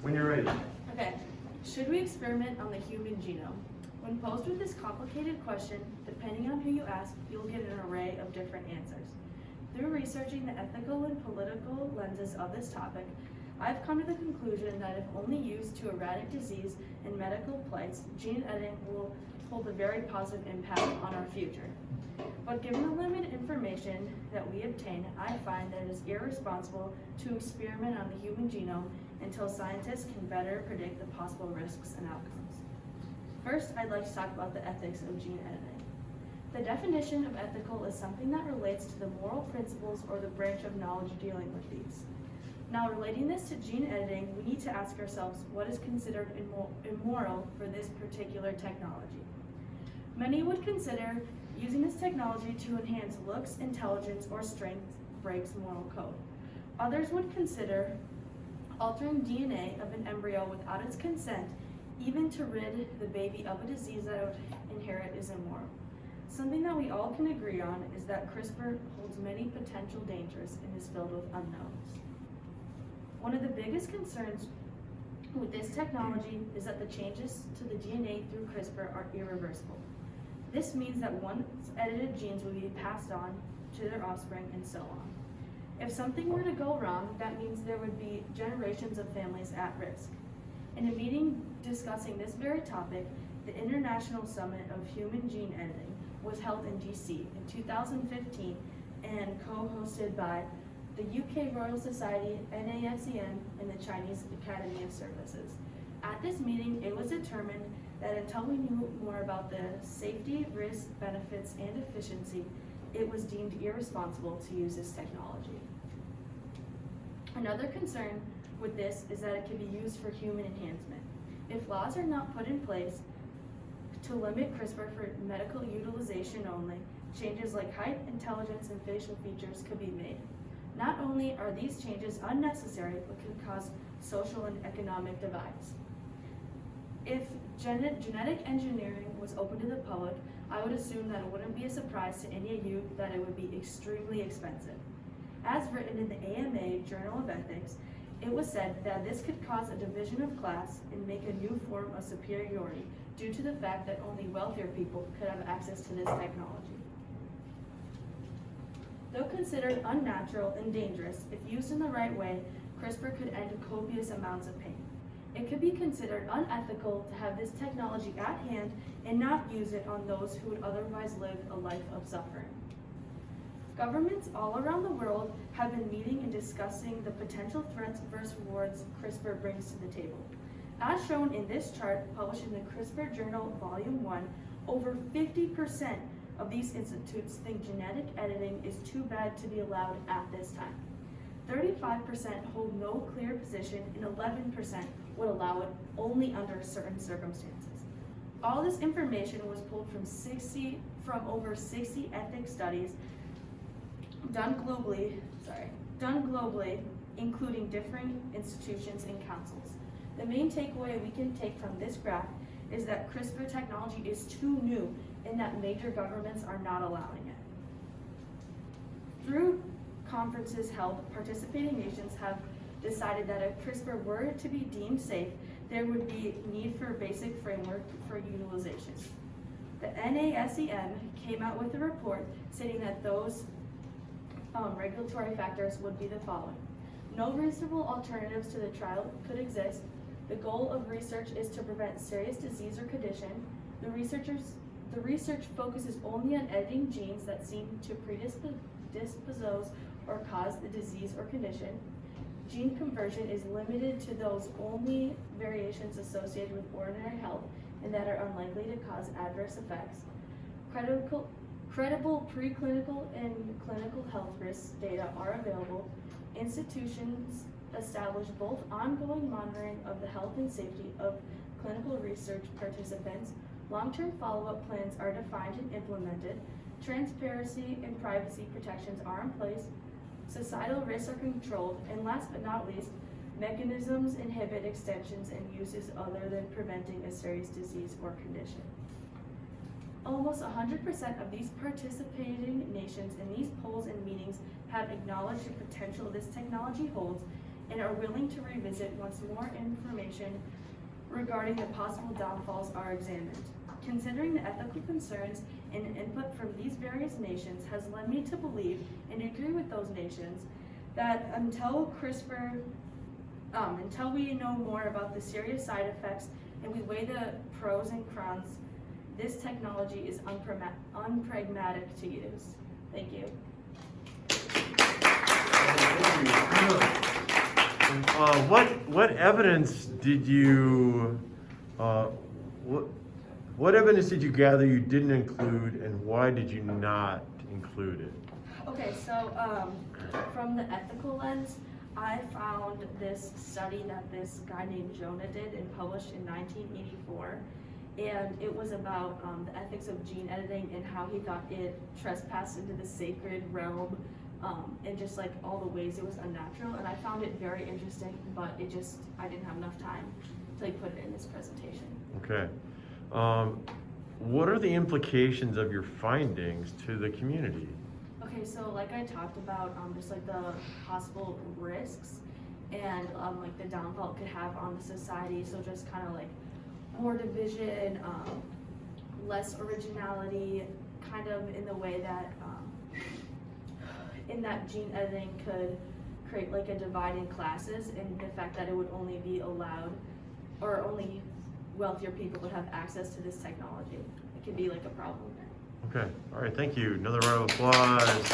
When you're ready. Okay, should we experiment on the human genome? When posed with this complicated question, depending on who you ask, you'll get an array of different answers. Through researching the ethical and political lenses of this topic, I've come to the conclusion that if only used to eradicate disease and medical plights, gene editing will hold a very positive impact on our future. But given the limited information that we obtain, I find that it is irresponsible to experiment on the human genome until scientists can better predict the possible risks and outcomes. First, I'd like to talk about the ethics of gene editing. The definition of ethical is something that relates to the moral principles or the branch of knowledge dealing with these. Now, relating this to gene editing, we need to ask ourselves what is considered immoral for this particular technology. Many would consider using this technology to enhance looks, intelligence, or strength breaks moral code. Others would consider altering DNA of an embryo without its consent, even to rid the baby of a disease that it would inherit, is immoral. Something that we all can agree on is that CRISPR holds many potential dangers and is filled with unknowns. One of the biggest concerns with this technology is that the changes to the DNA through CRISPR are irreversible. This means that once edited genes will be passed on to their offspring and so on. If something were to go wrong, that means there would be generations of families at risk. In a meeting discussing this very topic, the International Summit of Human Gene Editing was held in DC in 2015 and co-hosted by the UK Royal Society, NASEM, and the Chinese Academy of Services. At this meeting, it was determined that until we knew more about the safety, risk, benefits, and efficiency, it was deemed irresponsible to use this technology. Another concern with this is that it can be used for human enhancement. If laws are not put in place to limit CRISPR for medical utilization only, changes like height, intelligence, and facial features could be made. Not only are these changes unnecessary, but could cause social and economic divides. If genetic engineering was open to the public, I would assume that it wouldn't be a surprise to any of you that it would be extremely expensive. As written in the AMA Journal of Ethics, it was said that this could cause a division of class and make a new form of superiority due to the fact that only wealthier people could have access to this technology. Though considered unnatural and dangerous, if used in the right way, CRISPR could end copious amounts of pain. It could be considered unethical to have this technology at hand and not use it on those who would otherwise live a life of suffering. Governments all around the world have been meeting and discussing the potential threats versus rewards CRISPR brings to the table. As shown in this chart published in the CRISPR Journal Volume 1, over 50% of these institutes think genetic editing is too bad to be allowed at this time. 35% hold no clear position and 11% would allow it only under certain circumstances. All this information was pulled from over 60 ethics studies done globally, including different institutions and councils. The main takeaway we can take from this graph is that CRISPR technology is too new and that major governments are not allowing it. Through conferences held, participating nations have decided that if CRISPR were to be deemed safe, there would be need for a basic framework for utilization. The NASEM came out with a report stating that those regulatory factors would be the following. No reasonable alternatives to the trial could exist. The goal of research is to prevent serious disease or condition. The research focuses only on editing genes that seem to predispose or cause the disease or condition. Gene conversion is limited to those only variations associated with ordinary health and that are unlikely to cause adverse effects. Credible preclinical and clinical health risk data are available. Institutions establish both ongoing monitoring of the health and safety of clinical research participants. Long-term follow-up plans are defined and implemented. Transparency and privacy protections are in place. Societal risks are controlled. And last but not least, mechanisms inhibit extensions and uses other than preventing a serious disease or condition. Almost 100% of these participating nations in these polls and meetings have acknowledged the potential this technology holds and are willing to revisit once more information regarding the possible downfalls are examined. Considering the ethical concerns and input from these various nations has led me to believe and agree with those nations that until we know more about the serious side effects and we weigh the pros and cons, this technology is unpragmatic to use. Thank you. What evidence did you what evidence did you gather you didn't include, and why did you not include it? Okay, so from the ethical lens, I found this study that this guy named Jonah did and published in 1984, and it was about the ethics of gene editing and how he thought it trespassed into the sacred realm, and just like all the ways it was unnatural. And I found it very interesting, but I didn't have enough time to like put it in this presentation. Okay. What are the implications of your findings to the community? Okay, so like I talked about, just like the possible risks and like the downfall it could have on the society. So just kind of like more division, less originality, kind of in the way that in that gene editing could create like a divide in classes, and the fact that it would only be allowed, or only wealthier people would have access to this technology. It could be like a problem. Okay, all right, thank you. Another round of applause.